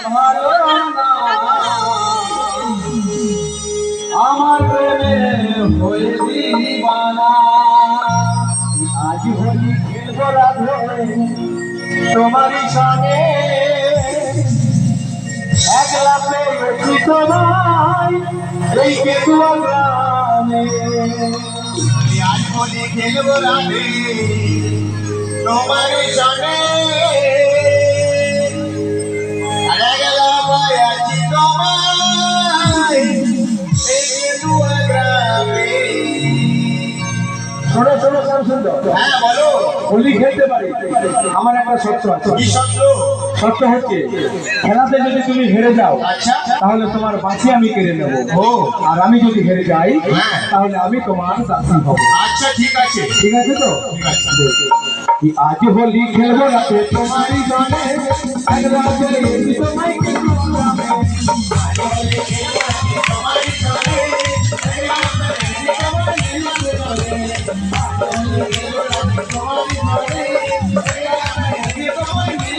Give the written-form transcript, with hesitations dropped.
ভালো না আমার প্রেমে হয়ে দিবানা আজ হোলি খেলবো রাধে তোমারই সঙ্গে একলা পেয়েছি তোমায় এই কেতুয়া গ্রামে আজ হোলি খেলবো রাধে তোমারই সঙ্গে হারা গেলাম আছি তোমায় এই কেতুয়া গ্রামে। শোনো শোনো শ্যাম সুন্দর, হ্যাঁ বলো। হোলি খেলতে পারি, আমার একটা শর্ত আছে। কি শর্ত? শর্ত হচ্ছে খেলাতে যদি তুমি হেরে যাও আচ্ছা তাহলে তোমার বাঁচি আমি কেড়ে নেবো, ও আর আমি যদি হেরে যাই হ্যাঁ। তাহলে আমি তোমার দাসী হব। আচ্ছা ঠিক আছে ঠিক আছে তো? ঠিক আছে। কি আজ হোলি খেলবো রাতে তোমারই জনে একলা পেয়েছি তোমায় কিন্তু আমি। তোমারই সঙ্গে